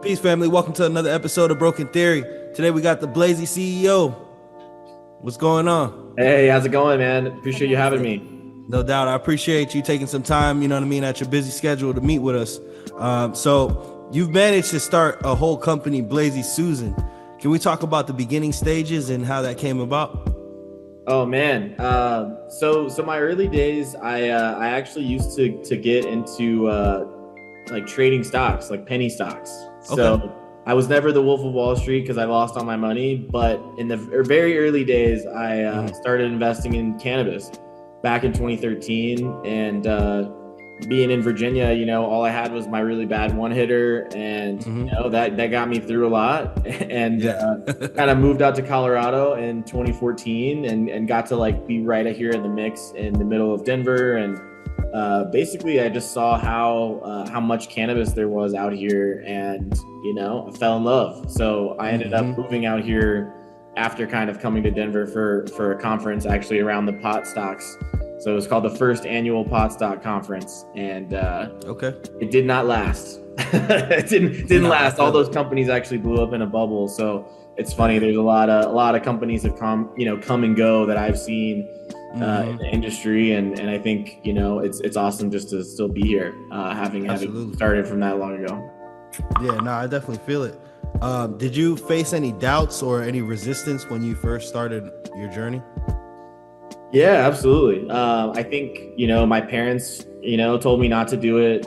Peace, family. Welcome to another episode of Broken Theory. Today we got the Blazy CEO. What's going on? Hey, how's it going, man? Appreciate you having me. No doubt. I appreciate you taking some time, at your busy schedule to meet with us. So you've managed to start a whole company, Blazy Susan. Can we talk about the beginning stages and how that came about? Oh man. So my early days, I actually used to get into like trading stocks, like penny stocks. So Okay. I was never the Wolf of Wall Street because I lost all my money. But in the very early days, I started investing in cannabis back in 2013. And being in Virginia, all I had was my really bad one hitter, and that got me through a lot. And kind of moved out to Colorado in 2014, and got to like be right here in the mix in the middle of Denver. And basically I just saw how much cannabis there was out here, and I fell in love. So I ended up moving out here after kind of coming to Denver for a conference actually around the pot stocks. So it was called the first annual pot stock conference, and it did not last. It didn't last. All those companies actually blew up in a bubble. So it's funny. There's a lot of companies have come and go that I've seen in the industry, and I think it's awesome just to still be here, having started from that long ago. Yeah, no, I definitely feel it. Did you face any doubts or any resistance when you first started your journey? Yeah, absolutely. I think, my parents, told me not to do it,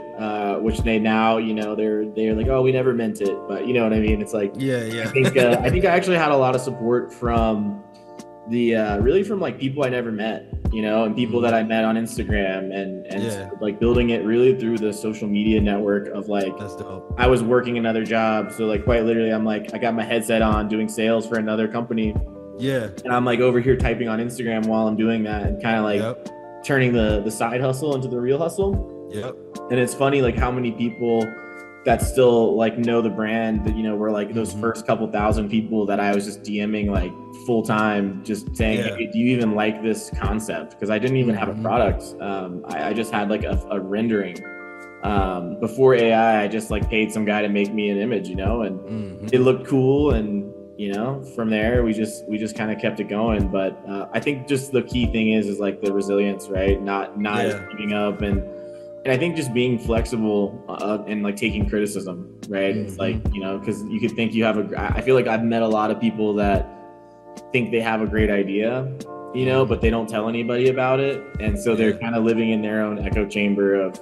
which they now, they're like, oh, we never meant it. But you know what I mean? It's like, Yeah. I think I actually had a lot of support from really from like people I never met, and people that I met on Instagram, and like building it really through the social media network of like, that's dope. I was working another job. So like quite literally, I'm like, I got my headset on doing sales for another company. Yeah. And I'm like over here typing on Instagram while I'm doing that, and kind of like turning the side hustle into the real hustle. Yep. And it's funny like how many people that still like know the brand that, were like those first couple thousand people that I was just DMing like full time, just saying, hey, do you even like this concept? Because I didn't even have a product. I just had like a rendering. Before AI, I just like paid some guy to make me an image, and it looked cool. And from there we just kind of kept it going. But I think just the key thing is like the resilience, right? Not giving up, and I think just being flexible and like taking criticism, right? It's like, because you could think I feel like I've met a lot of people that think they have a great idea, but they don't tell anybody about it, and so they're kind of living in their own echo chamber of,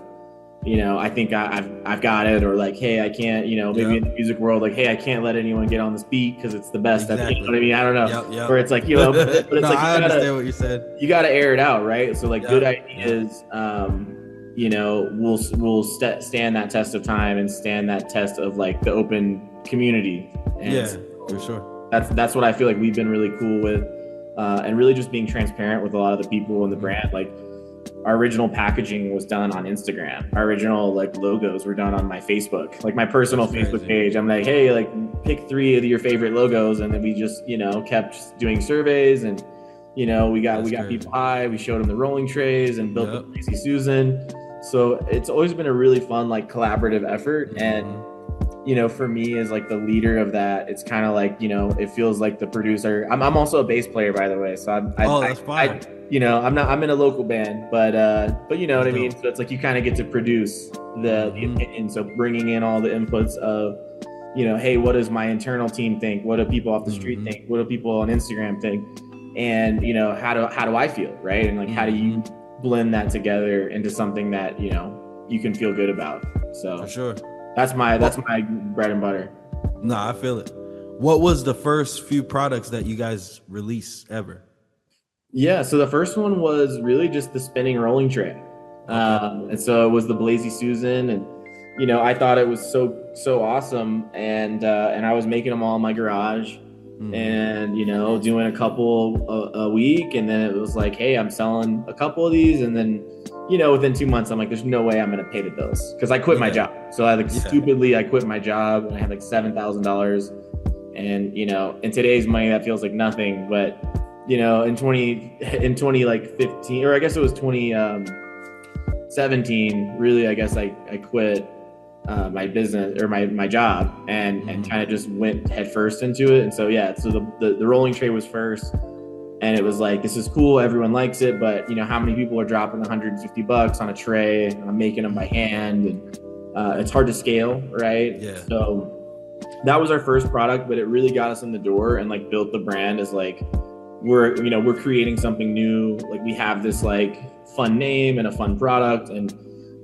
I think I've got it, or like, hey, I can't, maybe in the music world, like, hey, I can't let anyone get on this beat because it's the best. Exactly. You know what I mean? I don't know. Where it's like, but it's no, like, I understand what you said. You got to air it out, right? So like good ideas, will stand that test of time and stand that test of like the open community. And for sure. That's what I feel like we've been really cool with, and really just being transparent with a lot of the people in the brand. Like, our original packaging was done on Instagram. Our original like logos were done on my Facebook, like my personal Facebook page. I'm like, hey, like pick 3 of your favorite logos, and then we just kept doing surveys, and we got people high. We showed them the rolling trays and built the Breezy Susan. So it's always been a really fun like collaborative effort, and for me as like the leader of that, it's kind of like it feels like the producer. I'm also a bass player, by the way, so that's fine. I'm in a local band, but you know what I mean? So it's like you kind of get to produce the opinion. So bringing in all the inputs of, hey, what does my internal team think? What do people off the street think? What do people on Instagram think? And, how do I feel, right? And like, how do you blend that together into something that, you can feel good about? So for sure. That's my bread and butter. No, I feel it. What was the first few products that you guys released ever? Yeah, so the first one was really just the spinning rolling tray. And so it was the Blazy Susan, and I thought it was so awesome, and I was making them all in my garage, and doing a couple a week, and then it was like, hey, I'm selling a couple of these, and then within 2 months I'm like, there's no way I'm gonna pay the bills, because I quit my job. So I stupidly I quit my job, and I had like $7,000, and in today's money that feels like nothing, but in 2015, or I guess it was 2017, really, I guess I quit. my business or my job and kind of just went head first into it. And so yeah, so the rolling tray was first, and it was like, this is cool, everyone likes it, but how many people are dropping $150 on a tray? I'm making them by hand, and it's hard to scale, right? Yeah. So that was our first product, but it really got us in the door and like built the brand as like we're creating something new. Like we have this like fun name and a fun product, and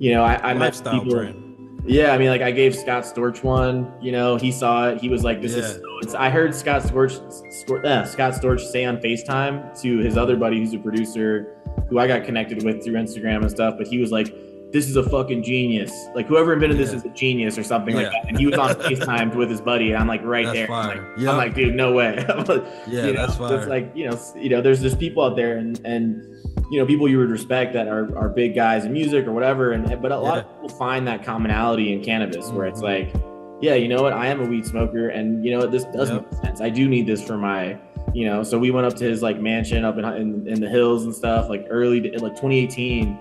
I met people. Brand. Yeah, I mean, like I gave Scott Storch one. He saw it. He was like, "This is." I heard Scott Storch say on FaceTime to his other buddy, who's a producer, who I got connected with through Instagram and stuff. But he was like, "This is a fucking genius. Like whoever invented this is a genius or something like that." And he was on FaceTime with his buddy, and I'm like that's there. Fire. I'm like, dude, no way. That's fire. It's like there's just people out there and people you would respect that are big guys in music or whatever, but a lot of people find that commonality in cannabis where it's like, yeah, you know what, I am a weed smoker, and this does make sense. I do need this for my, so we went up to his like mansion up in the hills and stuff, like early like 2018,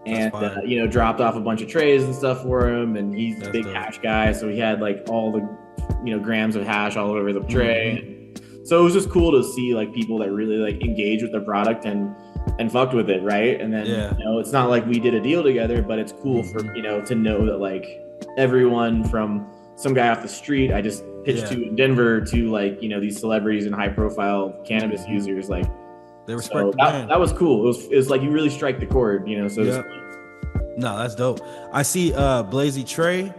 and dropped off a bunch of trays and stuff for him, and he's a big hash guy, so he had like all the grams of hash all over the tray. So it was just cool to see like people that really like engage with the product and fucked with it, right? And then it's not like we did a deal together, but it's cool for to know that like everyone from some guy off the street I just pitched to in Denver to like these celebrities and high profile cannabis users, like they respect that was cool. It was like you really strike the chord, so no, that's dope. I see Blazy Trey,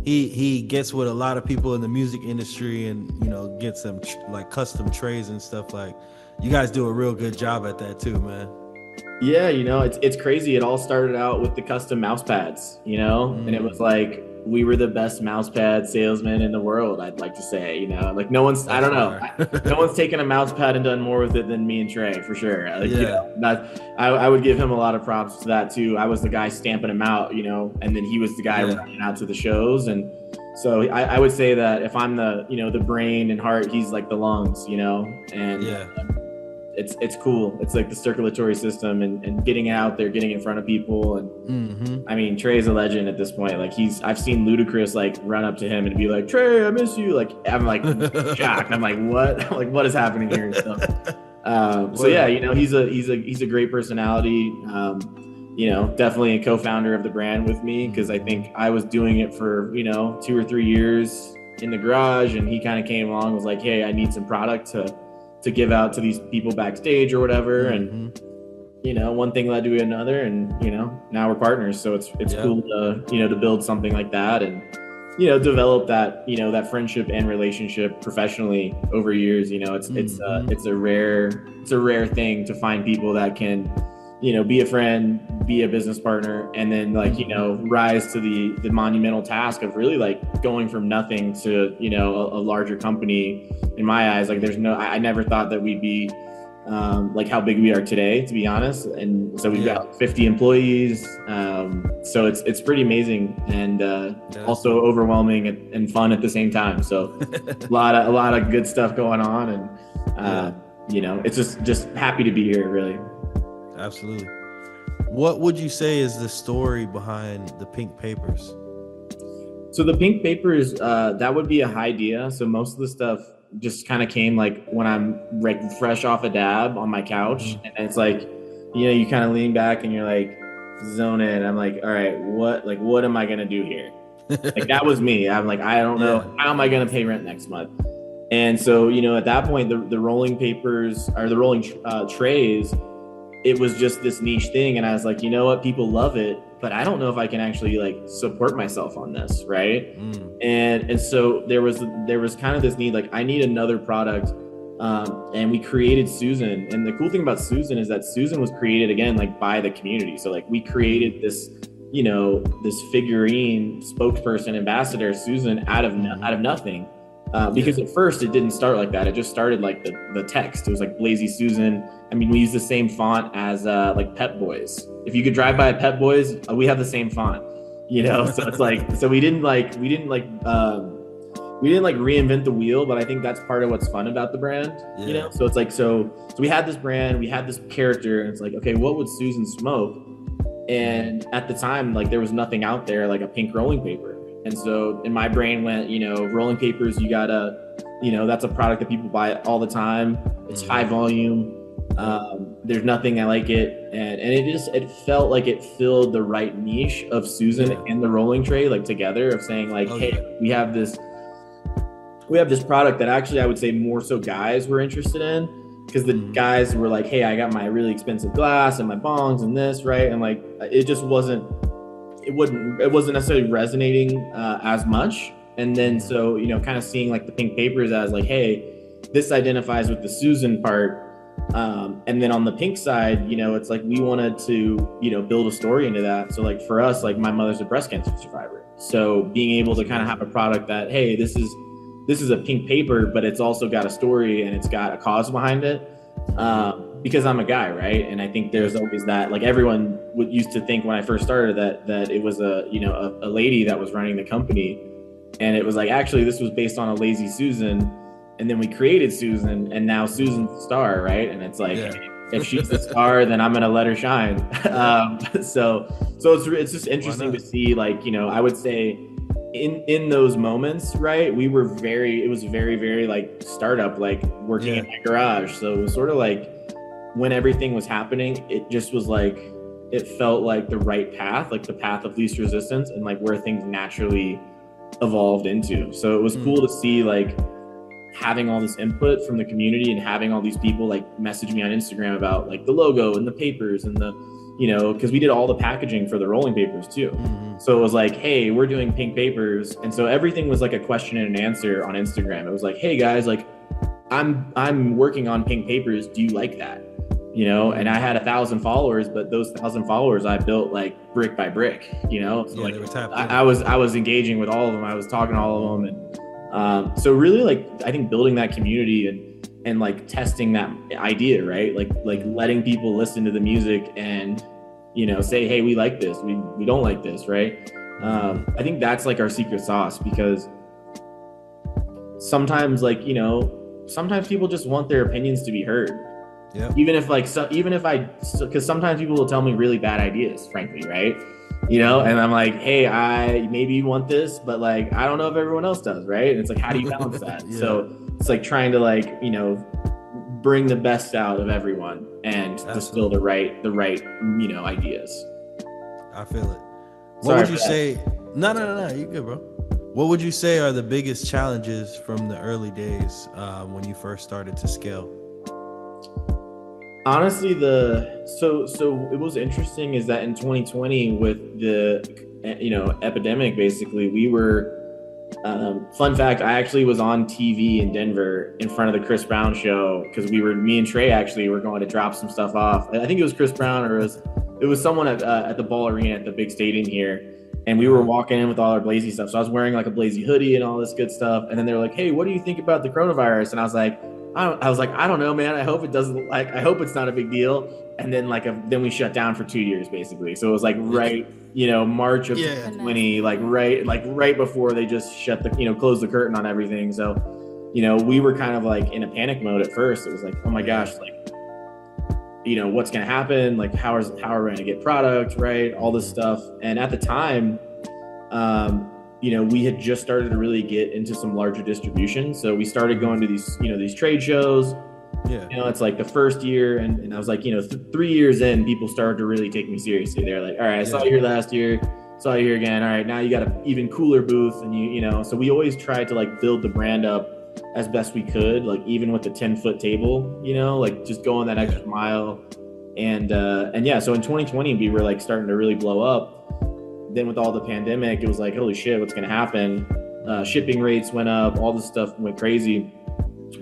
he gets with a lot of people in the music industry and gets them like custom trays and stuff. Like you guys do a real good job at that too, man. Yeah, it's crazy. It all started out with the custom mouse pads, and it was like we were the best mouse pad salesman in the world, I'd like to say, like no one's, I don't know, no one's taken a mouse pad and done more with it than me and Trey, for sure. Like, I would give him a lot of props to that too. I was the guy stamping him out, and then he was the guy running out to the shows. And so I would say that if I'm the, the brain and heart, he's like the lungs, and it's cool. It's like the circulatory system and getting out there, getting in front of people. And I mean, Trey's a legend at this point. Like I've seen Ludacris like run up to him and be like, "Trey, I miss you." Like I'm like shocked. I'm like, what? I'm like, what is happening here and stuff. So yeah, he's a great personality. Definitely a co-founder of the brand with me, because I think I was doing it for 2 or 3 years in the garage, and he kind of came along and was like, "Hey, I need some product to give out to these people backstage or whatever." And one thing led to another, and now we're partners. So it's cool to build something like that and develop that that friendship and relationship professionally over years. It's a rare thing to find people that can be a friend, be a business partner, and then like rise to the monumental task of really like going from nothing to a larger company. In my eyes, like I never thought that we'd be like how big we are today, to be honest. And so we've got 50 employees, so it's pretty amazing, and also overwhelming and fun at the same time. So a lot of good stuff going on, and it's just happy to be here, really. Absolutely. What would you say is the story behind the pink papers? So the pink papers, that would be a high idea. So most of the stuff just kind of came like when I'm like fresh off a dab on my couch, and it's like, you kind of lean back and you're like zone in. I'm like, all right, what am I gonna do here? Like that was me. I'm like, I don't know, how am I gonna pay rent next month? And so at that point, the rolling papers or the rolling trays, it was just this niche thing, and I was like, you know what, people love it, but I don't know if I can actually like support myself on this, right? And so there was kind of this need, like I need another product, and we created Susan. And the cool thing about Susan is that Susan was created again like by the community. So like we created this this figurine spokesperson ambassador Susan out of nothing. Because at first it didn't start like that. It just started like the text. It was like Blazy Susan. I mean, we use the same font as like Pep Boys. If you could drive by a Pep Boys, we have the same font. So it's like, so we didn't reinvent the wheel, but I think that's part of what's fun about the brand. So it's like, so we had this brand, we had this character, and it's like, okay, what would Susan smoke? And at the time, like there was nothing out there like a pink rolling paper. And so in my brain went, rolling papers, you gotta, that's a product that people buy all the time. It's high volume. There's nothing I like it. And it felt like it filled the right niche of Susan and the rolling tray, like together, of saying like, hey, we have this product that actually I would say more so guys were interested in, because the guys were like, hey, I got my really expensive glass and my bongs and this, right? And like, it wasn't necessarily resonating as much. And then so, kind of seeing like the pink papers as like, hey, this identifies with the Susan part. And then on the pink side, it's like we wanted to, build a story into that. So like for us, like my mother's a breast cancer survivor. So being able to kind of have a product that, hey, this is a pink paper, but it's also got a story and it's got a cause behind it. Because I'm a guy, right? And I think there's always that, like everyone used to think when I first started that it was a lady that was running the company. And it was like, actually, this was based on a lazy Susan. And then we created Susan, and now Susan's the star, right? And it's like, if she's the star, then I'm gonna let her shine. So it's just interesting to see, like, I would say in those moments, right? It was very, very like startup, like working in my garage. So it was sort of like when everything was happening, it just was like, it felt like the right path, like the path of least resistance, and like where things naturally evolved into. So it was cool to see like having all this input from the community and having all these people like message me on Instagram about like the logo and the papers and the, because we did all the packaging for the rolling papers too. So it was like, hey, we're doing pink papers. And so everything was like a question and an answer on Instagram. It was like, hey guys, like I'm working on pink papers. Do you like that? And I had 1,000 followers, but those 1,000 followers I built like brick by brick, so like I was engaging with all of them. I was talking to all of them. And so really like, I think building that community and like testing that idea, right? Like letting people listen to the music and, say, hey, we like this, we don't like this, right? I think that's like our secret sauce, because sometimes like, sometimes people just want their opinions to be heard. Yeah. Because sometimes people will tell me really bad ideas, frankly, right? And I'm like, hey, maybe you want this, but like, I don't know if everyone else does, right? And it's like, how do you balance that? So it's like trying to like, bring the best out of everyone and distill the right, ideas. I feel it. What would you say? No, you good, bro. What would you say are the biggest challenges from the early days when you first started to scale? Honestly, so it was interesting is that in 2020 with the epidemic, basically we were fun fact, I actually was on TV in Denver in front of the Chris Brown show, because me and Trey actually were going to drop some stuff off. I think it was Chris Brown, or it was someone at the Ball Arena at the big stadium here. And we were walking in with all our Blazy stuff. So I was wearing like a Blazy hoodie and all this good stuff. And then they were like, hey, what do you think about the coronavirus? And I was like, I don't know, man. I hope I hope it's not a big deal. And then then we shut down for 2 years basically. So it was like right, March of 2020, like right before they just closed the curtain on everything. So, we were kind of like in a panic mode at first. It was like, oh my gosh, like, what's going to happen? Like, how are we going to get product, right? All this stuff. And at the time, we had just started to really get into some larger distribution. So we started going to these trade shows. Yeah. It's like the first year, and I was like, 3 years in, people started to really take me seriously. They're like, all right, I saw you here last year, saw you here again. All right, now you got an even cooler booth, and so we always tried to like build the brand up as best we could, like even with the 10-foot table, like just going that extra mile. And so in 2020 we were like starting to really blow up. Then with all the pandemic, it was like, holy shit, what's going to happen? Shipping rates went up, all this stuff went crazy.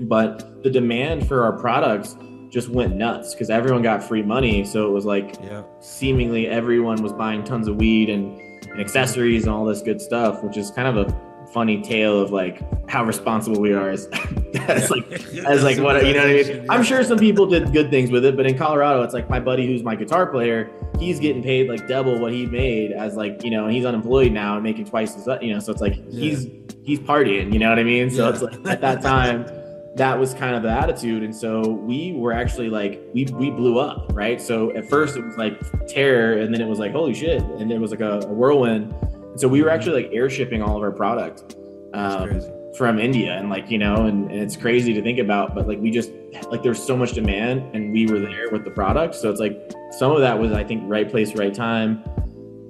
But the demand for our products just went nuts because everyone got free money. So it was like seemingly everyone was buying tons of weed and accessories and all this good stuff, which is kind of a funny tale of like how responsible we are as what, what I mean? I'm sure some people did good things with it, but in Colorado, it's like my buddy who's my guitar player, he's getting paid like double what he made as like, and he's unemployed now and making twice as, so it's like he's partying, you know what I mean? So it's like at that time, that was kind of the attitude. And so we were actually like, we blew up, right? So at first it was like terror, and then it was like, holy shit. And it was like a whirlwind. So we were actually like air shipping all of our product crazy. from India, and like, and it's crazy to think about, but like we just like there's so much demand and we were there with the product. So it's like some of that was, I think, right place, right time.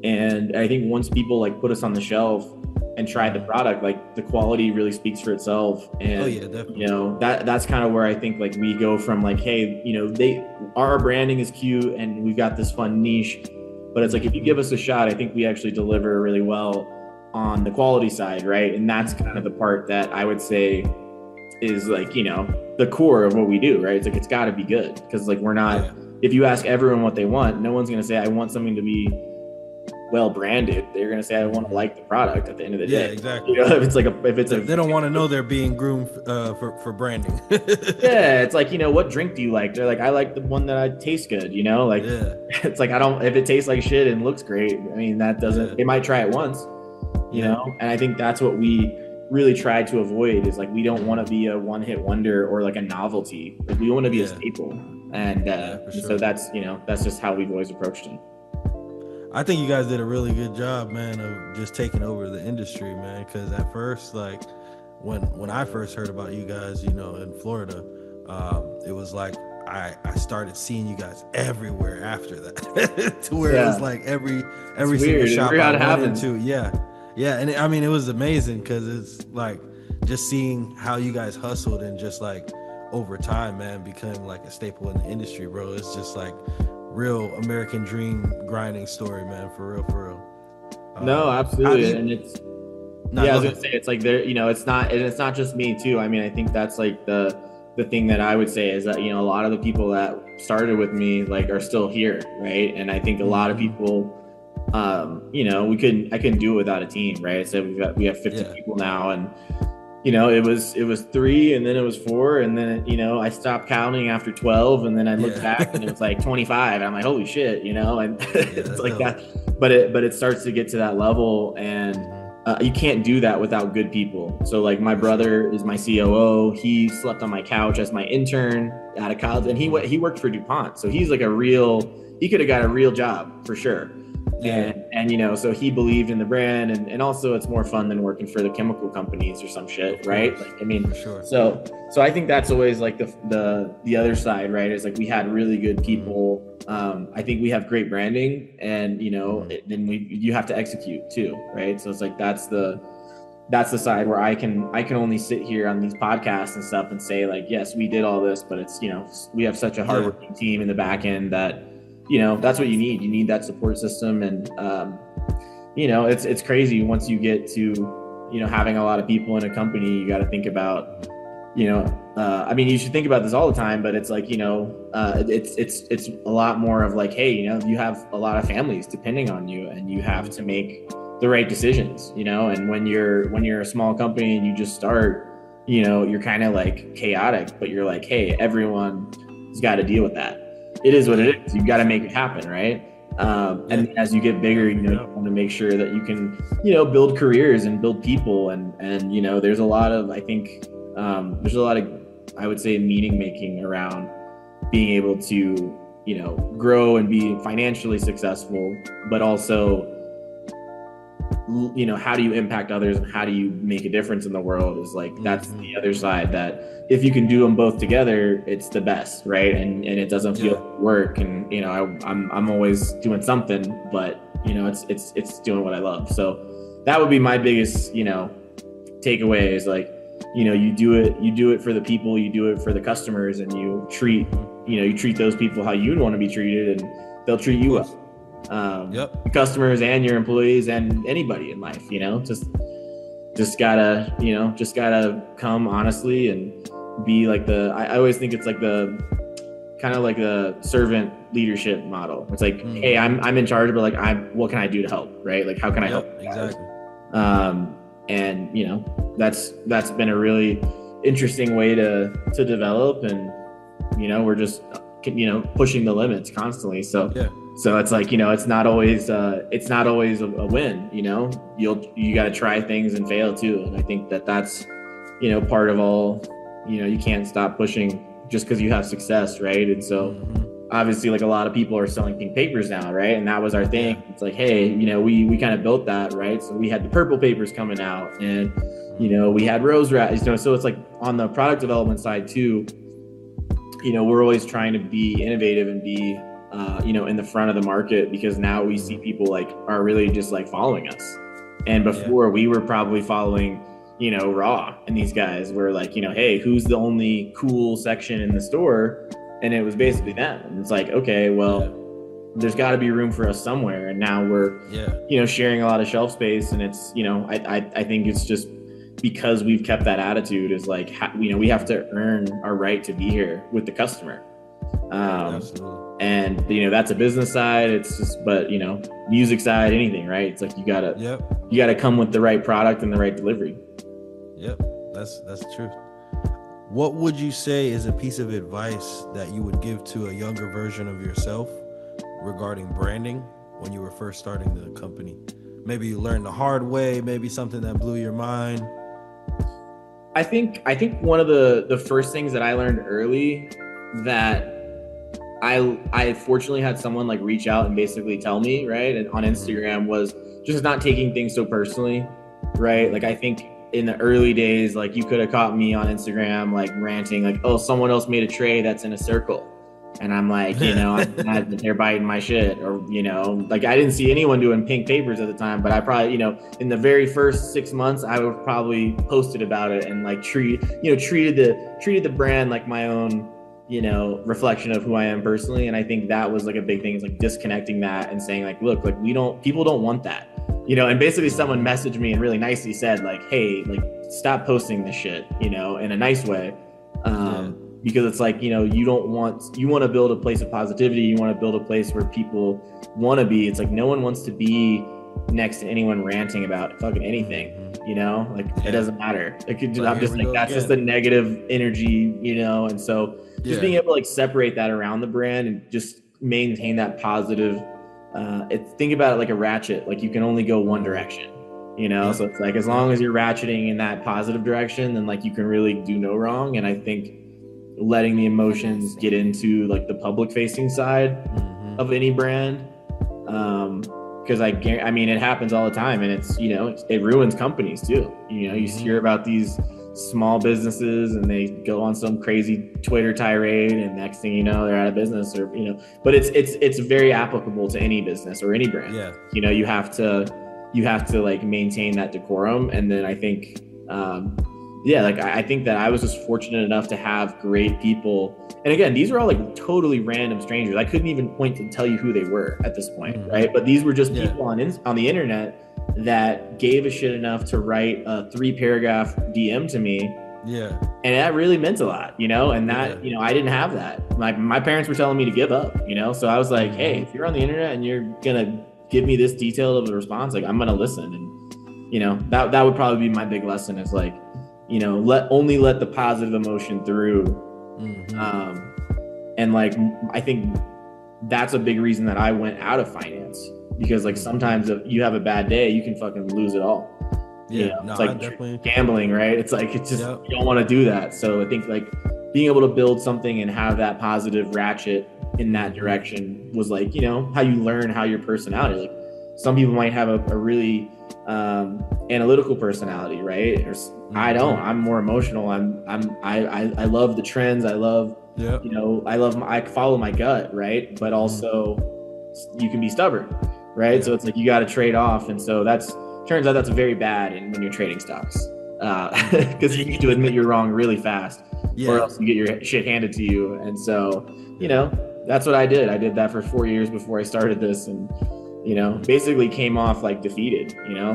And I think once people like put us on the shelf and tried the product, like the quality really speaks for itself. And Definitely. That's kind of where I think like we go from like, hey, our branding is cute and we've got this fun niche, but it's like if you give us a shot, I think we actually deliver really well on the quality side, right? And that's kind of the part that I would say is like, the core of what we do, right? It's like it's got to be good, because like we're not, if you ask everyone what they want, no one's going to say I want something to be well branded. They're going to say I want to like the product at the end of the day. Yeah, exactly. They don't want to know they're being groomed for branding. Yeah, it's like, what drink do you like? They're like, I like the one that tastes good, like it's like, if it tastes like shit and looks great, I mean, that doesn't, they might try it once, and I think that's what we really try to avoid, is like we don't want to be a one-hit wonder or like a novelty. Like we want to be a staple. And so that's just how we've always approached it. I think you guys did a really good job, man, of just taking over the industry, man. Because at first, like when I first heard about you guys, in Florida, it was like I started seeing you guys everywhere after that, to where it was like every single shop I went into. Yeah, and I mean, it was amazing, because it's like just seeing how you guys hustled and just like over time, man, becoming like a staple in the industry, bro. It's just like real American dream grinding story, man, for real. No, absolutely. And it's, I was gonna say, it's like there, it's not just me too. I mean, I think that's like the thing that I would say is that, a lot of the people that started with me like are still here, right? And I think a lot of people, I couldn't do it without a team, right? So we have 50 people now, and it was 3, and then it was 4, and then I stopped counting after 12, and then I looked back and it was like 25, and I'm like, holy shit, and it's like that. But it starts to get to that level, and you can't do that without good people. So like my brother is my COO. He slept on my couch as my intern out of college, and he worked for DuPont, so he's like he could have got a real job for sure. And so he believed in the brand, and also it's more fun than working for the chemical companies or some shit, right? Like, I mean, for sure. So I think that's always like the other side, right? Is like we had really good people. I think we have great branding, and then you have to execute too, right? So it's like that's the side where I can only sit here on these podcasts and stuff and say like, yes, we did all this, but it's we have such a hardworking team in the back end that that's what you need. You need that support system. And, it's crazy once you get to, having a lot of people in a company. You got to think about, I mean, you should think about this all the time, but it's like, it's a lot more of like, hey, you have a lot of families depending on you, and you have to make the right decisions, and when you're a small company and you just start, you're kind of like chaotic, but you're like, hey, everyone's got to deal with that. It is what it is. You've got to make it happen, right? And as you get bigger, you want to make sure that you can, build careers and build people, and there's a lot of, I think, I would say, meaning making around being able to, grow and be financially successful, but also, how do you impact others and how do you make a difference in the world is like, that's the other side, that if you can do them both together, it's the best, right? And it doesn't feel like work. And, I'm always doing something, but it's doing what I love. So that would be my biggest, takeaway is like, you do it for the people, you do it for the customers, and you treat those people how you'd want to be treated, and they'll treat you well. Customers and your employees and anybody in life, just gotta come honestly and be like I always think it's like the kind of like the servant leadership model. It's like, hey, I'm in charge, but like what can I do to help, right? Like how can I help? Exactly. And that's been a really interesting way to develop, and we're just pushing the limits constantly. So it's like, it's not always a win, you got to try things and fail too. And I think that's, part of all, you can't stop pushing just because you have success. Right. And so, obviously like a lot of people are selling pink papers now, right? And that was our thing. Yeah. It's like, hey, we kind of built that, right? So we had the purple papers coming out, and we had rose rat, so it's like on the product development side too, we're always trying to be innovative and be in the front of the market, because now we see people like are really just like following us. And before we were probably following Raw, and these guys were like, hey, who's the only cool section in the store? And it was basically them. And it's like, okay, well, there's got to be room for us somewhere. And now we're sharing a lot of shelf space, and it's I think it's just because we've kept that attitude, is like we have to earn our right to be here with the customer. And that's a business side. It's just, but music side, anything, right? It's like you gotta come with the right product and the right delivery. Yep, that's the truth. What would you say is a piece of advice that you would give to a younger version of yourself regarding branding when you were first starting the company? Maybe you learned the hard way, maybe something that blew your mind. I think one of the first things that I learned early, that I fortunately had someone like reach out and basically tell me, right, and on Instagram, was just not taking things so personally, right? Like I think in the early days, like you could have caught me on Instagram like ranting like, oh, someone else made a tray that's in a circle, and I'm like, I'm mad that they're biting my shit, or like I didn't see anyone doing pink papers at the time, but I probably in the very first 6 months I would probably posted about it and like treated the brand like my own reflection of who I am personally. And I think that was like a big thing, is like disconnecting that and saying like, look, like people don't want that, and basically someone messaged me and really nicely said like, hey, like stop posting this shit, in a nice way. Because it's like, you want to build a place of positivity. You want to build a place where people want to be. It's like, no one wants to be next to anyone ranting about fucking anything, it doesn't matter. I'm just like, that's just the negative energy, and so just being able to like separate that around the brand and just maintain that positive, think about it like a ratchet, like you can only go one direction, so it's like, as long as you're ratcheting in that positive direction, then like you can really do no wrong. And I think letting the emotions get into like the public facing side of any brand, because I mean it happens all the time, and it's it ruins companies too. You hear about these small businesses and they go on some crazy Twitter tirade, and next thing you know they're out of business, or but it's very applicable to any business or any brand. You have to like maintain that decorum. And then I think I think that I was just fortunate enough to have great people. And again, these were all like totally random strangers. I couldn't even point to tell you who they were at this point, right? But these were just people on the internet that gave a shit enough to write a 3-paragraph DM to me. And that really meant a lot, and that, I didn't have that. Like my parents were telling me to give up, so I was like, hey, if you're on the internet and you're gonna give me this detailed of a response, like I'm gonna listen. And that would probably be my big lesson, is like, let the positive emotion through. And like I think that's a big reason that I went out of finance, because like sometimes if you have a bad day, you can fucking lose it all. It's like gambling, right? It's like, it's just, you don't want to do that. So I think like being able to build something and have that positive ratchet in that direction was like, how you learn how your personality, like some people might have a really analytical personality, right? Or I don't. I'm more emotional. I love the trends. I love I follow my gut, right? But also you can be stubborn, right? So it's like you got to trade off. And so turns out that's very bad when you're trading stocks, because you need to admit you're wrong really fast, or else you get your shit handed to you. And so that's what I did. I did that for 4 years before I started this, and basically came off like defeated,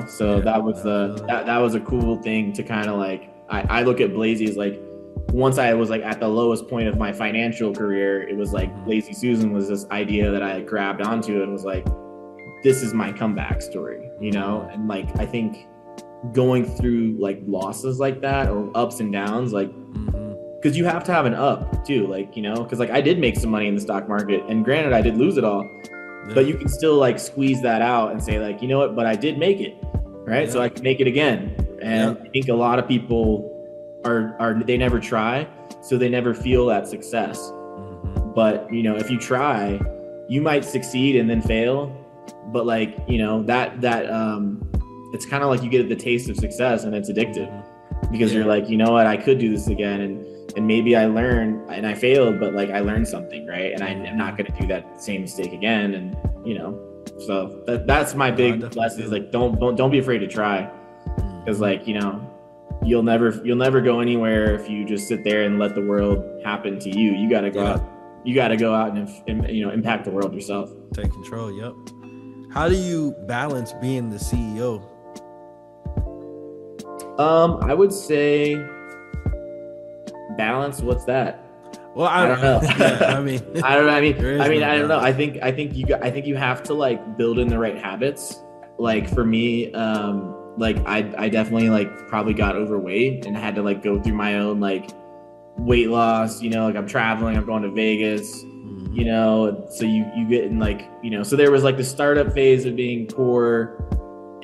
so that was a cool thing to kind of like, I look at Blazy as like, once I was like at the lowest point of my financial career, it was like Lazy Susan was this idea that I grabbed onto and was like, this is my comeback story, and like I think going through like losses like that, or ups and downs, like because you have to have an up too, like because like I did make some money in the stock market, and granted I did lose it all, but you can still like squeeze that out and say like, but I did make it, right? So I can make it again. And I think a lot of people are they never try, so they never feel that success. but you know, if you try, you might succeed and then fail. But like, you know, it's kind of like you get the taste of success and it's addictive because you're like, you know what, I could do this again. And maybe I learned and I failed, but like I learned something, right? And I'm not going to do that same mistake again. And, you know, so that's my big lesson is like, don't be afraid to try. Cause like, you know, you'll never go anywhere if you just sit there and let the world happen to you. You got to go out. You got to go out and, you know, impact the world yourself. Take control. Yep. How do you balance being the CEO? I would say balance. What's that? Well, I don't know. Yeah, I don't know. I think you have to like build in the right habits. Like for me, like I definitely like probably got overweight and had to like go through my own like weight loss, you know, like I'm traveling, I'm going to Vegas, you know, so you get in like, you know, so there was like the startup phase of being poor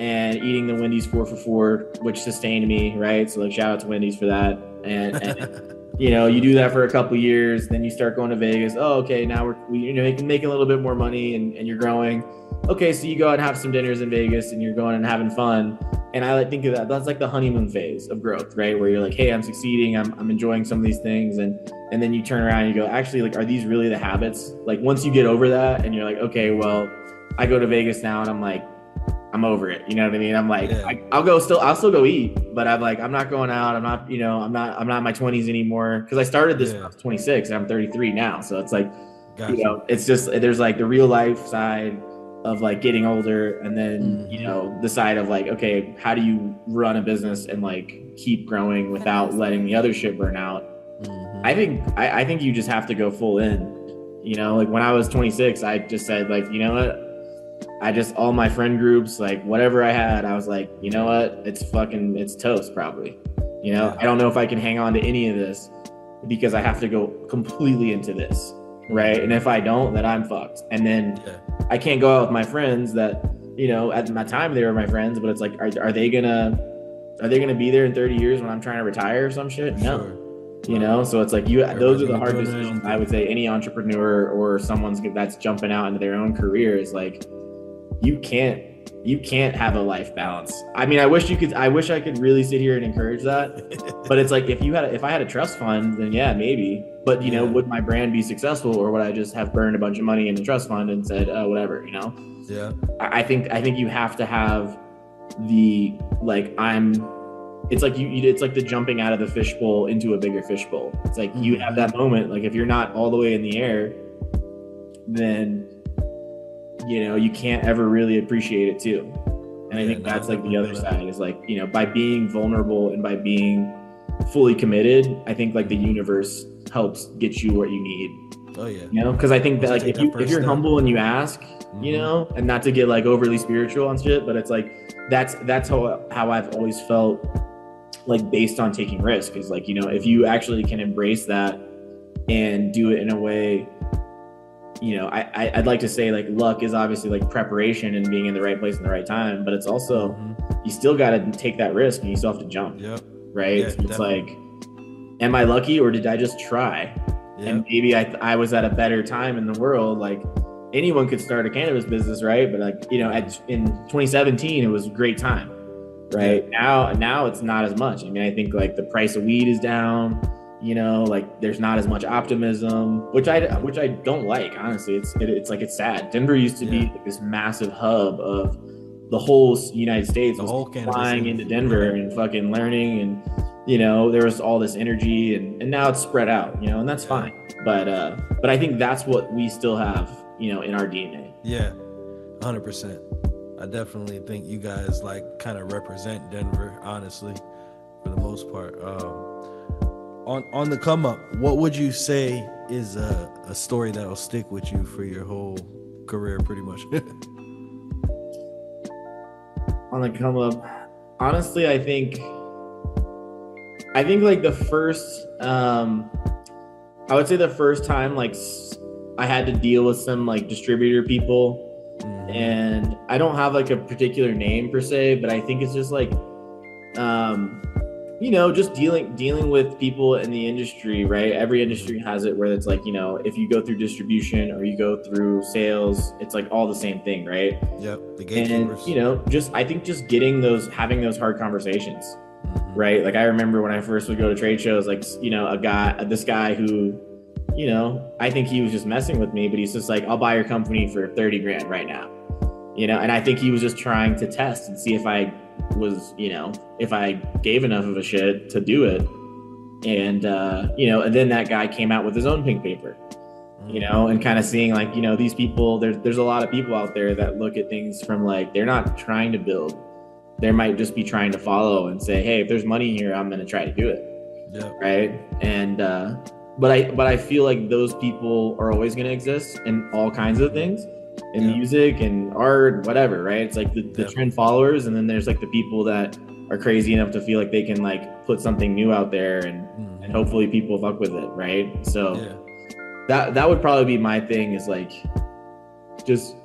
and eating the Wendy's 4 for $4, which sustained me, right? So like shout out to Wendy's for that. And you know, you do that for a couple of years, then you start going to Vegas. Oh, okay, now we're you know, making a little bit more money and you're growing. Okay, so you go out and have some dinners in Vegas and you're going and having fun. And I like think of that's like the honeymoon phase of growth, right? Where you're like, hey, I'm succeeding, I'm enjoying some of these things, and then you turn around and you go, actually, like, are these really the habits? Like once you get over that and you're like, okay, well, I go to Vegas now and I'm like, I'm over it. You know what I mean? I'm like, I'll still go eat, but I'm not going out. I'm not, you know, I'm not in my 20s anymore. Cause I started this when I was 26 and I'm 33 now. So it's like, you know, it's just, there's like the real life side of like getting older. And then, you know, the side of like, okay, how do you run a business and like keep growing without letting the other shit burn out? I think you just have to go full in, you know, like when I was 26, I just said like, you know what? all my friend groups, like whatever I had, I was like, you know what? It's toast probably. You know, I don't know if I can hang on to any of this because I have to go completely into this. Right. And if I don't, then I'm fucked. And then I can't go out with my friends that, you know, at my time they were my friends, but it's like, are they gonna be there in 30 years when I'm trying to retire or some shit? No. Sure. You know, so it's like those are the hard decisions. I would say any entrepreneur or someone's that's jumping out into their own career is like, you can't have a life balance. I mean, I wish I could really sit here and encourage that, but it's like if I had a trust fund, then yeah, maybe. But you know, would my brand be successful, or would I just have burned a bunch of money in the trust fund and said, oh, whatever, you know? Yeah. I think you have to have the like it's like it's like the jumping out of the fishbowl into a bigger fishbowl. It's like you have that moment. Like if you're not all the way in the air, then you know, you can't ever really appreciate it too. And I think that's like the other side is like, you know, by being vulnerable and by being fully committed, I think like the universe helps get you what you need. Oh yeah. You know, because I think that like if you're humble and you ask, you know, and not to get like overly spiritual on shit, but it's like that's how I've always felt like based on taking risk is like, you know, if you actually can embrace that and do it in a way, you know, I'd like to say like luck is obviously like preparation and being in the right place in the right time, but it's also you still got to take that risk and you still have to jump. Yep. Right. Yeah, so it's like, am I lucky or did I just try? Yep. And maybe I was at a better time in the world. Like anyone could start a cannabis business, right? But like, you know, in 2017, it was a great time. Right. Yeah. Now it's not as much. I mean, I think like the price of weed is down. You know, like there's not as much optimism, which I don't like, honestly. It's like, it's sad. Denver used to be like this massive hub of the whole United States, the whole flying into Denver and fucking learning. And, you know, there was all this energy and now it's spread out, you know, and that's fine. But I think that's what we still have, you know, in our DNA. Yeah, 100%. I definitely think you guys like kind of represent Denver, honestly, for the most part. On the come up, what would you say is a story that will stick with you for your whole career, pretty much? On the come up, honestly, I think like the first, I would say the first time like I had to deal with some like distributor people, and I don't have like a particular name per se, but I think it's just like, just dealing with people in the industry, right? Every industry has it where it's like, if you go through distribution or you go through sales, it's like all the same thing, right? Yep, the And gatekeepers. I think just having those hard conversations, right? Like I remember when I first would go to trade shows, like this guy who, I think he was just messing with me, but he's just like, I'll buy your company for 30 grand right now, and I think he was just trying to test and see if I was, if I gave enough of a shit to do it. And and then that guy came out with his own pink paper, and kind of seeing like, these people, there's a lot of people out there that look at things from like, they're not trying to build, they might just be trying to follow and say, hey, if there's money here, I'm going to try to do it. Yeah. Right. And but I feel like those people are always going to exist in all kinds of things, in music and art, whatever, right? It's like the trend followers, and then there's like the people that are crazy enough to feel like they can like put something new out there, and hopefully people fuck with it, right? So that would probably be my thing, is like just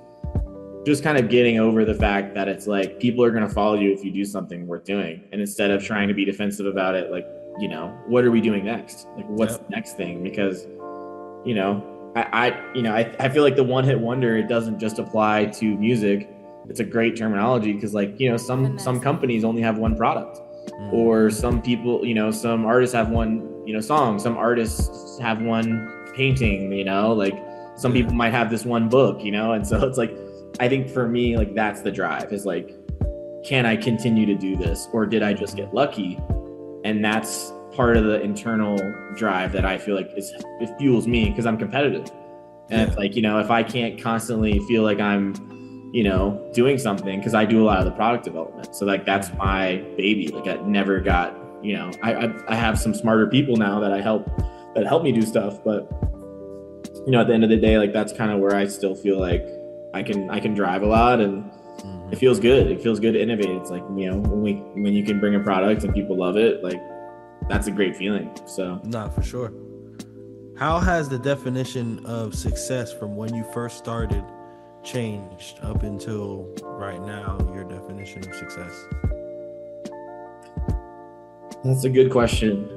kind of getting over the fact that it's like people are going to follow you if you do something worth doing, and instead of trying to be defensive about it, like, what are we doing next? Like, what's the next thing? Because I feel like the one hit wonder, it doesn't just apply to music. It's a great terminology because like, some companies only have one product, or some people, some artists have one, song, some artists have one painting, like some people might have this one book, and so it's like, I think for me, like that's the drive, is like, can I continue to do this, or did I just get lucky? And that's part of the internal drive that I feel like it fuels me, because I'm competitive. And it's like, if I can't constantly feel like I'm, doing something, because I do a lot of the product development. So like, that's my baby. Like I never got, I have some smarter people now that help me do stuff. But, at the end of the day, like that's kind of where I still feel like I can drive a lot, and it feels good. It feels good to innovate. It's like, when you can bring a product and people love it, like that's a great feeling. So for sure. How has the definition of success from when you first started changed up until right now, your definition of success? That's a good question.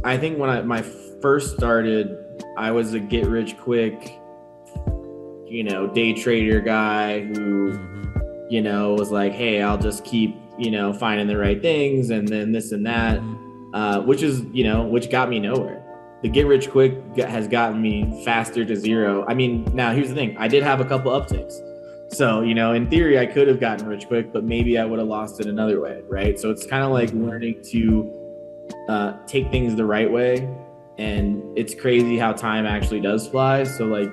I think when I first started, I was a get rich quick, day trader guy who, was like, hey, I'll just keep, finding the right things, and then this and that, which got me nowhere. The get rich quick has gotten me faster to zero. I mean, now here's the thing. I did have a couple upticks. So, in theory, I could have gotten rich quick, but maybe I would have lost it another way, right? So it's kind of like learning to take things the right way. And it's crazy how time actually does fly. So like,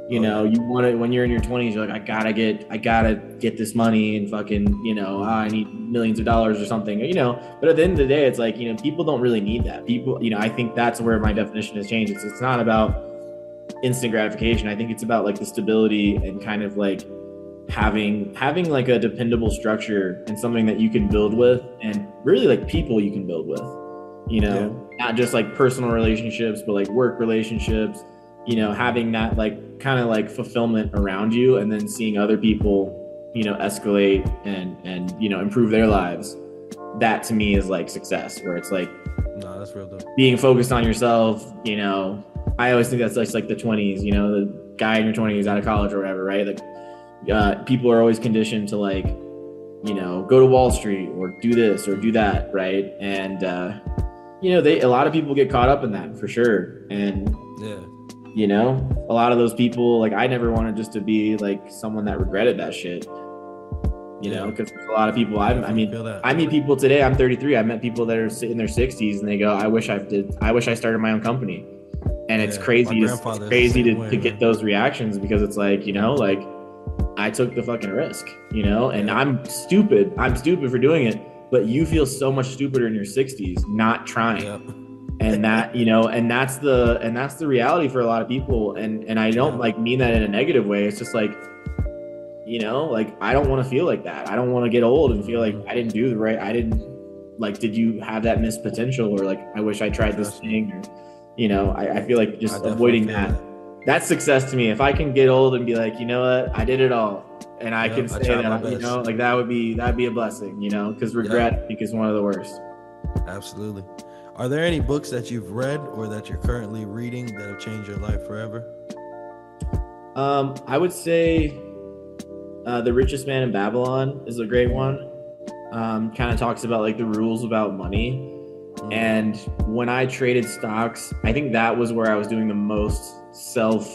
you want to, when you're in your 20s, you're like, I gotta get this money and fucking, I need millions of dollars or something, but at the end of the day, it's like, people don't really need that. People, I think that's where my definition has changed. It's not about instant gratification. I think it's about like the stability and kind of like having like a dependable structure and something that you can build with, and really like people you can build with, not just like personal relationships, but like work relationships, having that like kind of like fulfillment around you, and then seeing other people, escalate and improve their lives. That to me is like success, where it's like, no, that's real dope. Being focused on yourself. I always think that's like the 20s, the guy in your 20s out of college or whatever, right? Like people are always conditioned to like, go to Wall Street or do this or do that, right? And a lot of people get caught up in that for sure. And a lot of those people, like I never wanted just to be like someone that regretted that shit, because there's a lot of people. I meet people today. I'm 33. I met people that are in their 60s, and they go, I wish I started my own company. And it's crazy. It's crazy to get those reactions, because it's like, like I took the fucking risk, and I'm stupid. I'm stupid for doing it, but you feel so much stupider in your 60s not trying. And that, and that's the reality for a lot of people. And I don't like mean that in a negative way. It's just like, like I don't want to feel like that. I don't want to get old and feel like I didn't do the right. I didn't like, did you have that missed potential, or like, I wish I tried this thing, or, I feel like just avoiding that. That's success to me. If I can get old and be like, you know what, I did it all, and I can say that, like that'd be a blessing, because regret I think is one of the worst. Absolutely. Are there any books that you've read or that you're currently reading that have changed your life forever? I would say The Richest Man in Babylon is a great one. Kind of talks about like the rules about money. And when I traded stocks, I think that was where I was doing the most self,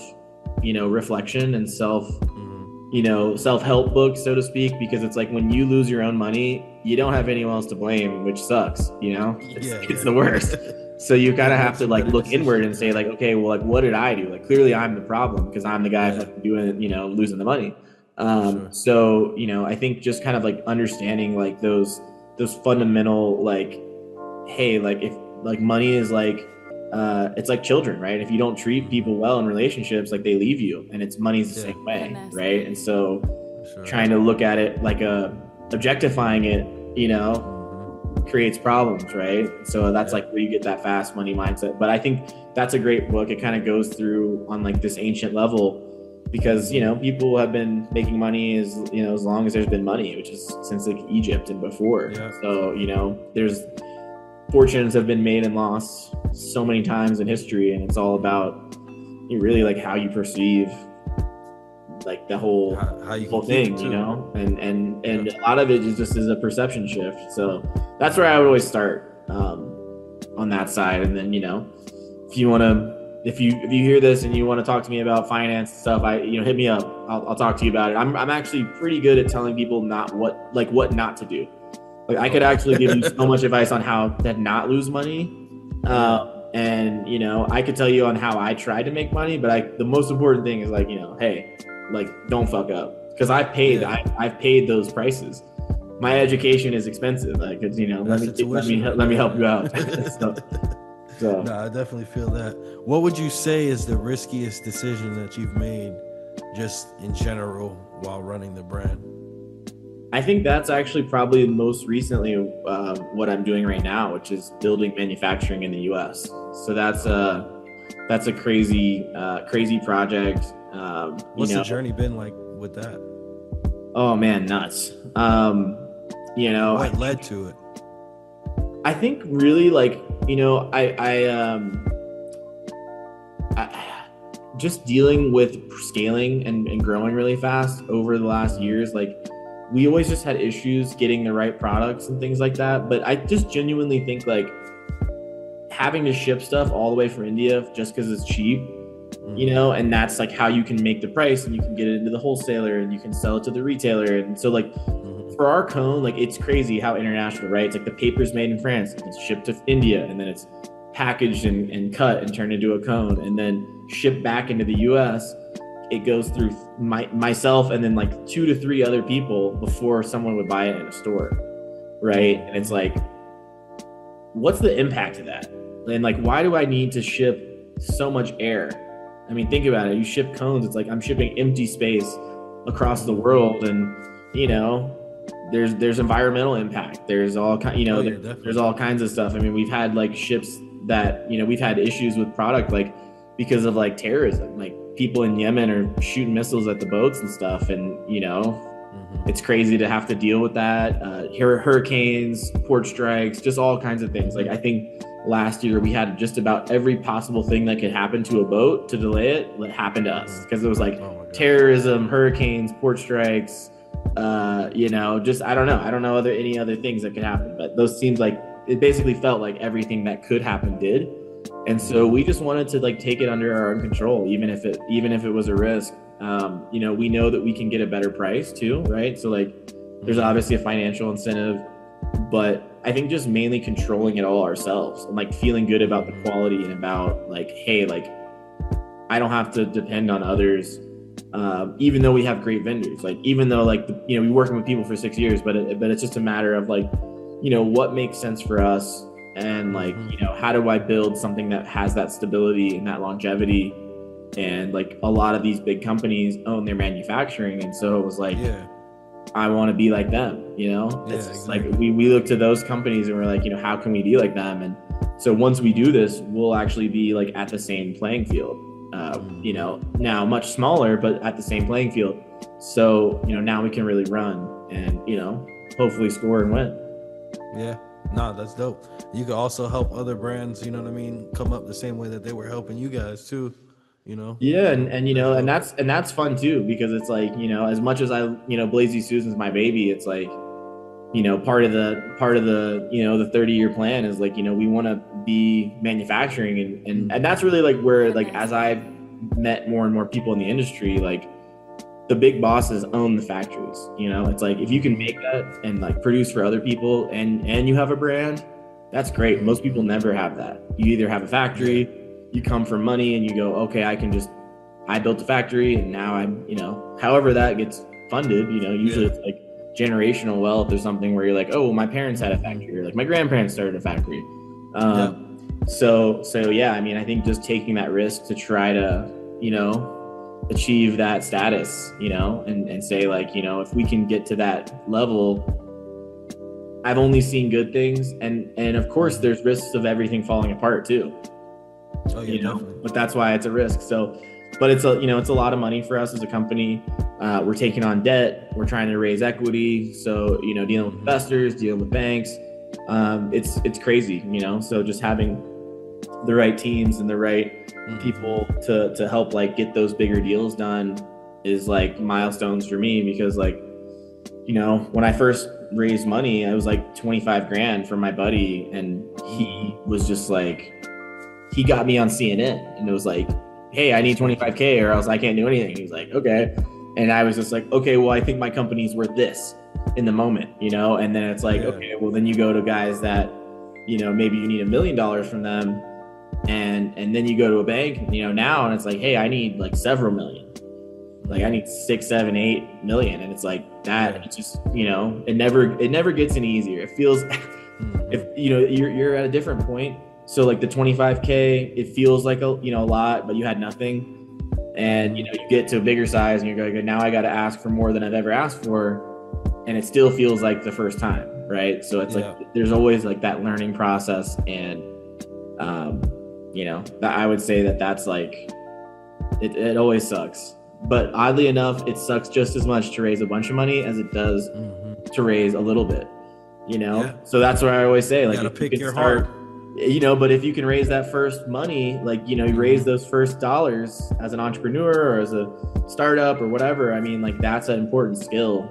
reflection and self-help books, so to speak, because it's like when you lose your own money, you don't have anyone else to blame, which sucks, it's the worst. So you kind of have to like look inward and say like, okay, well, like what did I do? Like clearly I'm the problem because I'm the guy fucking doing it, losing the money. So, I think just kind of like understanding like those fundamental, like, hey, like if like money is like, it's like children, right? If you don't treat people well in relationships, like they leave you, and it's money's the same way, right? And so trying to look at it like objectifying it, creates problems, right? So that's like where you get that fast money mindset. But I think that's a great book. It kind of goes through on like this ancient level because, people have been making money as long as there's been money, which is since like Egypt and before. So, there's fortunes have been made and lost so many times in history, and it's all about really like how you perceive like the whole thing, and a lot of it is just as a perception shift. So that's where I would always start on that side. And then if you want to, if you hear this and you want to talk to me about finance stuff, hit me up. I'll talk to you about it. I'm actually pretty good at telling people what not to do. Like I could actually give you so much advice on how to not lose money. And I could tell you on how I tried to make money, but the most important thing is like, hey, like don't fuck up. Because I've paid those prices. My education is expensive. Like it's, let me help you out. So. No, I definitely feel that. What would you say is the riskiest decision that you've made just in general while running the brand? I think that's actually probably most recently what I'm doing right now, which is building manufacturing in the U.S. So that's a crazy project. What's the journey been like with that? Oh man, nuts. What led to it? I think really like I just dealing with scaling and growing really fast over the last years, like. We always just had issues getting the right products and things like that. But I just genuinely think like having to ship stuff all the way from India just because it's cheap, and that's like how you can make the price and you can get it into the wholesaler and you can sell it to the retailer. And so like for our cone, like it's crazy how international, right? It's like the paper's made in France, it's shipped to India, and then it's packaged and cut and turned into a cone and then shipped back into the US. It goes through myself and then like 2 to 3 other people before someone would buy it in a store, right? And it's like, what's the impact of that? And like, why do I need to ship so much air? I mean, think about it. You ship cones, it's like I'm shipping empty space across the world, and there's environmental impact. There's all there's all kinds of stuff. I mean, we've had like ships that we've had issues with product like because of like terrorism, like people in Yemen are shooting missiles at the boats and stuff. And, it's crazy to have to deal with that. Hurricanes, port strikes, just all kinds of things. Like I think last year we had just about every possible thing that could happen to a boat to delay it that happened to us. Because it was like terrorism, hurricanes, port strikes, just, I don't know any other things that could happen, but those seems like it basically felt like everything that could happen did. And so we just wanted to like take it under our own control, even if it was a risk. We know that we can get a better price too, right? So like there's obviously a financial incentive, but I think just mainly controlling it all ourselves and like feeling good about the quality and about like, hey, like I don't have to depend on others, even though we have great vendors. Like even though like we've been working with people for 6 years, but it's just a matter of like, what makes sense for us. And like, how do I build something that has that stability and that longevity? And like a lot of these big companies own their manufacturing. And so it was like, I want to be like them, it's exactly. Like we look to those companies and we're like, how can we be like them? And so once we do this, we'll actually be like at the same playing field, now much smaller, but at the same playing field. So, now we can really run and, hopefully score and win. Yeah. Nah, that's dope. You could also help other brands, you know what I mean, come up the same way that they were helping you guys too, you know. Yeah, So and that's dope. that's fun too, because it's like, as much as I, Blazy Susan's my baby, it's like, part of the the 30-year plan is like, we want to be manufacturing, and that's really like where, like, as I've met more and more people in the industry, like the big bosses own the factories. It's like, if you can make that and like produce for other people, and you have a brand, that's great. Most people never have that. You either have a factory, you come from money, and you go, okay, I built a factory, and now however that gets funded, usually it's like generational wealth or something, where you're like, oh, well, my parents had a factory, or like my grandparents started a factory. So yeah, I mean, I think just taking that risk to try to, achieve that status, and say, like, if we can get to that level, I've only seen good things, and of course there's risks of everything falling apart too. Definitely. But that's why it's a risk. So, but it's a lot of money for us as a company. We're taking on debt. We're trying to raise equity. So, dealing with investors, dealing with banks. It's crazy, so just having the right teams and the right people to help, like, get those bigger deals done is like milestones for me, because, like, when I first raised money, I was like 25 grand from my buddy, and he was just like, he got me on CNN, and it was like, hey, I need 25K or else I can't do anything. He was like, okay. And I was just like, okay, well, I think my company's worth this in the moment, and then it's like, okay, well, then you go to guys that, maybe you need $1 million from them. And then you go to a bank, now, and it's like, hey, I need like several million. Like, I need 6, 7, 8 million. And it's like that. It's just, it never gets any easier. It feels if you're at a different point. So like the 25K, it feels like a lot, but you had nothing. And you get to a bigger size, and you're going, now I got to ask for more than I've ever asked for, and it still feels like the first time, right? So it's like there's always like that learning process, and that I would say that's like it always sucks. But oddly enough, it sucks just as much to raise a bunch of money as it does to raise a little bit. So that's what I always say. Like, you gotta if pick you can your start, heart. but if you can raise that first money, like, you raise those first dollars as an entrepreneur or as a startup or whatever, I mean, like, that's an important skill,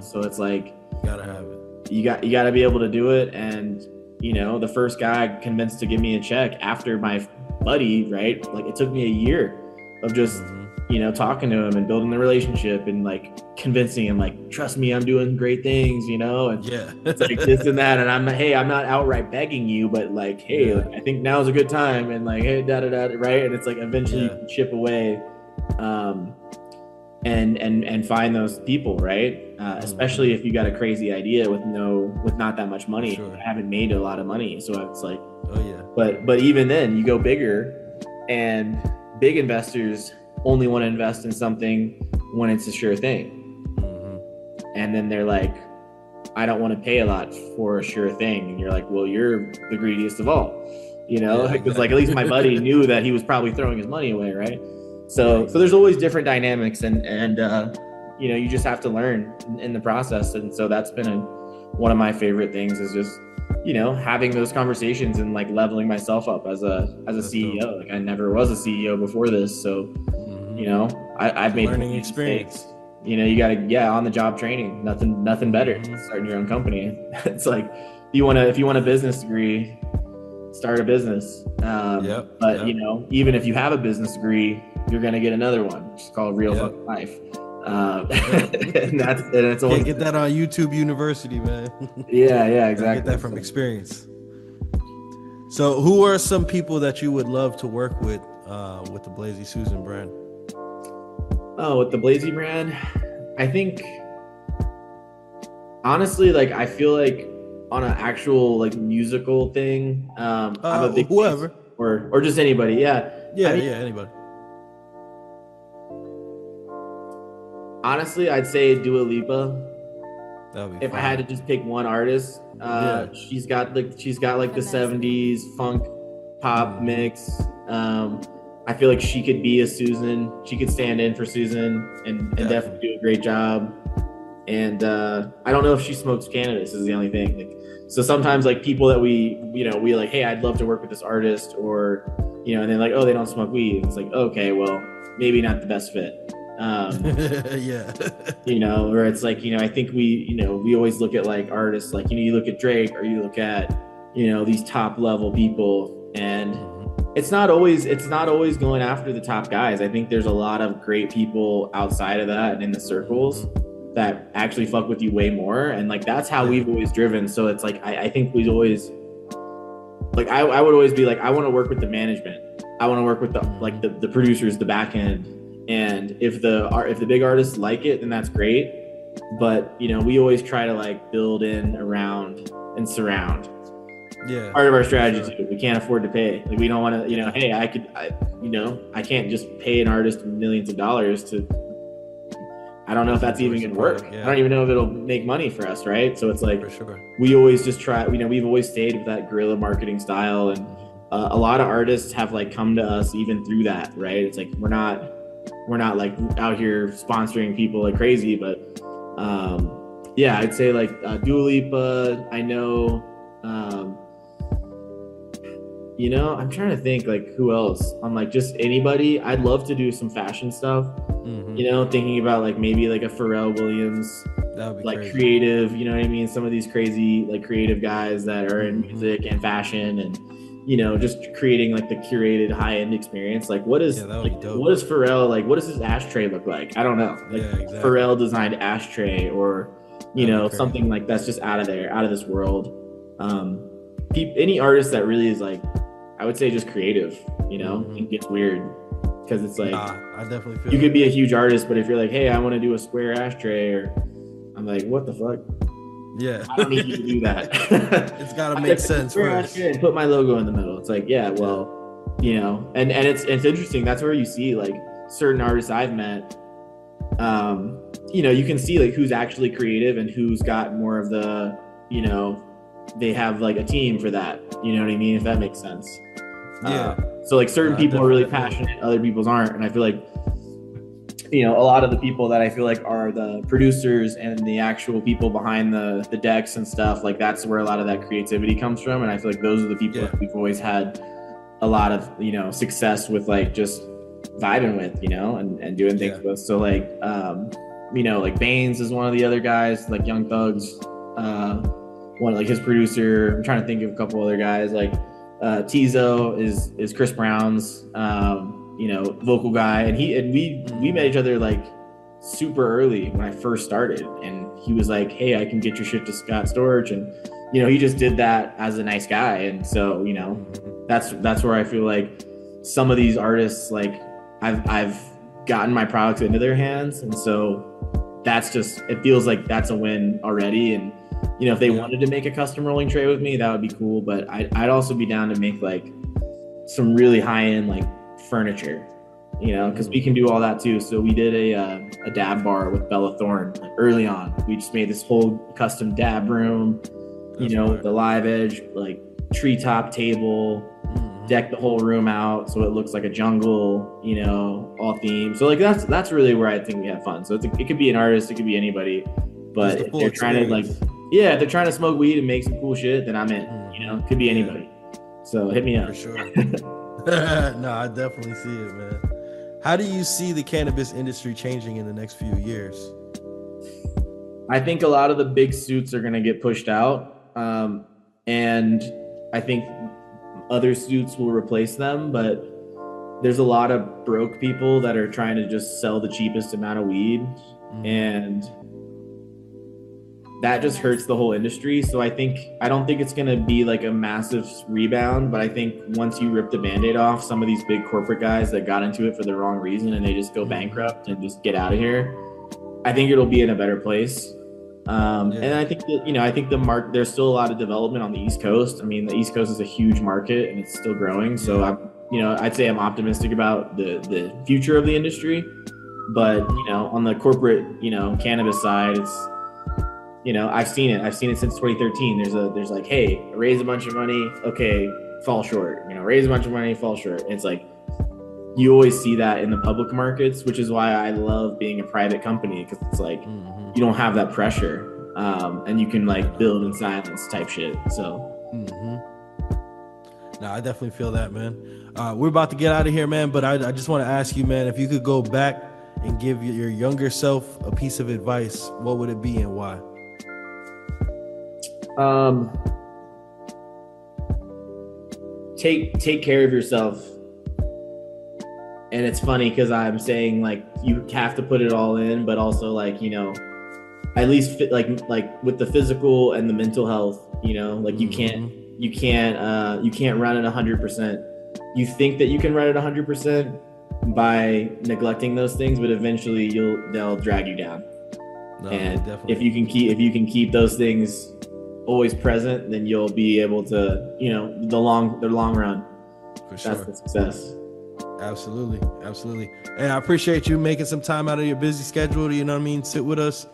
so it's like, You gotta have it. you got to be able to do it. And the first guy I convinced to give me a check after my buddy, right, like, it took me a year of just talking to him and building the relationship and like convincing him, like, trust me, I'm doing great things, and it's like this and that, and I'm not outright begging you, but like, hey, like, I think now's a good time, and like, hey, da da da, right? And it's like, eventually you can chip away, and find those people, right? Especially if you got a crazy idea with not that much money. Sure. I haven't made a lot of money, so it's like, Oh yeah. but even then, you go bigger, and big investors only want to invest in something when it's a sure thing. And then they're like, I don't want to pay a lot for a sure thing. And you're like, well, you're the greediest of all, because like, at least my buddy knew that he was probably throwing his money away, right? So there's always different dynamics, and you just have to learn in the process. And so that's been one of my favorite things, is just having those conversations and like leveling myself up as a CEO. Dope. Like, I never was a CEO before this, so I've made learning experience. Mistakes. You gotta on the job training. Nothing better than starting your own company. It's like, if you want a business degree, start a business. But even if you have a business degree, you're gonna get another one, which is called Real Fucking Life. And it's Can't get that on YouTube University, man. Yeah, exactly. Get that from experience. So, who are some people that you would love to work with the Blazy Susan brand? Oh, with the Blazy brand, I think, honestly, like, I feel like on an actual like musical thing, I'm a big whoever or just anybody. Yeah, anybody. Honestly, I'd say Dua Lipa. If I had to just pick one artist, she's got like the 70s funk pop mix. I feel like she could be a Susan. She could stand in for Susan and definitely do a great job. and I don't know if she smokes cannabis is the only thing. Like, so sometimes like people that we like, hey, I'd love to work with this artist, or and they're like, oh, they don't smoke weed. It's like, okay, well, maybe not the best fit. Yeah. Where it's like, I think we always look at like artists, like, you look at Drake, or you look at, these top level people, and it's not always going after the top guys. I think there's a lot of great people outside of that and in the circles that actually fuck with you way more. And like, that's how we've always driven. So it's like, I think we've always, like, I would always be like, I want to work with the management. I want to work with the producers, the back end. And if the big artists like it, then that's great. But, we always try to like build in, around, and surround. Yeah. Part of our strategy too. We can't afford to pay. Like, we don't want to, hey, I can't just pay an artist millions of dollars to, I don't know if that's even going to work. Yeah. I don't even know if it'll make money for us. Right. So it's like, we always just try, we've always stayed with that guerrilla marketing style. And a lot of artists have like come to us even through that. Right. It's like, we're not like out here sponsoring people like crazy, but yeah, I'd say like Dua Lipa, I know, I'm trying to think like who else. I'm like, just anybody. I'd love to do some fashion stuff, thinking about like maybe like a Pharrell Williams, that would be like crazy. Creative, you know what I mean? Some of these crazy like creative guys that are in music and fashion, and just creating like the curated high-end experience. Like, what is Pharrell, like, what does his ashtray look like? I don't know. Like, exactly. Pharrell designed ashtray, or something like that's just out of this world. Any artist that really is like, I would say just creative, it gets weird, because it's like, I definitely feel you could be a huge artist, but if you're like, hey, I want to do a square ashtray, or I'm like, what the fuck? Yeah, I don't need you to do that. It's got to make sense first. And put my logo in the middle. It's like, yeah, well, and it's interesting. That's where you see like certain artists I've met. You can see like who's actually creative and who's got more of the, they have like a team for that. You know what I mean? If that makes sense. Yeah. So like certain people are really passionate, other people's aren't, and I feel like, a lot of the people that I feel like are the producers and the actual people behind the decks and stuff, like that's where a lot of that creativity comes from. And I feel like those are the people that we've always had a lot of, success with, like just vibing with, and doing things with. So like, like Baines is one of the other guys, like Young Thug's, one, like his producer. I'm trying to think of a couple other guys, like Tizo is Chris Brown's, vocal guy, and we met each other like super early when I first started, and he was like, hey, I can get your shit to Scott Storch, and he just did that as a nice guy. And so that's where I feel like some of these artists, like I've gotten my products into their hands, and so that's just, it feels like that's a win already. And if they wanted to make a custom rolling tray with me, that would be cool, but I'd also be down to make like some really high-end like furniture, because we can do all that too. So we did a dab bar with Bella Thorne like early on. We just made this whole custom dab room, with the live edge, like treetop table, deck the whole room out so it looks like a jungle, all themed. So like that's really where I think we have fun. So it could be an artist, it could be anybody, but if they're trying to like, if they're trying to smoke weed and make some cool shit, then I'm in. It could be anybody. So hit me up. For sure. No, I definitely see it, man. How do you see the cannabis industry changing in the next few years? I think a lot of the big suits are going to get pushed out. And I think other suits will replace them, but there's a lot of broke people that are trying to just sell the cheapest amount of weed. And that just hurts the whole industry. So I don't think it's going to be like a massive rebound, but I think once you rip the Band-Aid off, some of these big corporate guys that got into it for the wrong reason and they just go bankrupt and just get out of here, I think it'll be in a better place. And I think that, I think there's still a lot of development on the East Coast. I mean, the East Coast is a huge market and it's still growing. So I'd say I'm optimistic about the future of the industry, but, on the corporate, cannabis side, it's, I've seen it since 2013. There's like, hey, raise a bunch of money. Okay. Fall short, raise a bunch of money, fall short. It's like, you always see that in the public markets, which is why I love being a private company. Cause it's like, you don't have that pressure, and you can like build in silence type shit. So. No, I definitely feel that, man. We're about to get out of here, man, but I just want to ask you, man, if you could go back and give your younger self a piece of advice, what would it be and why? Take care of yourself. And it's funny because I'm saying like you have to put it all in, but also like, you know, at least like with the physical and the mental health, you know, like you can't run at 100%. You think that you can run at 100% by neglecting those things, but eventually they'll drag you down. No, and definitely. if you can keep those things always present, then you'll be able to, you know, the long run. For sure. That's the success. Absolutely. And I appreciate you making some time out of your busy schedule to, you know what I mean, sit with us.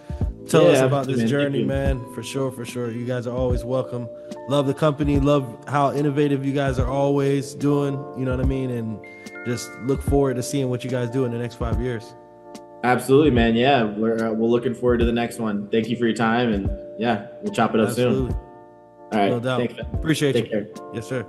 Tell us about this journey, man. For sure. You guys are always welcome. Love the company. Love how innovative you guys are always doing. You know what I mean? And just look forward to seeing what you guys do in the next 5 years. Absolutely, man. Yeah, we're looking forward to the next one. Thank you for your time, and yeah, we'll chop it up soon. All right. No doubt. Thanks, man. Appreciate you. Take care. Yes, sir.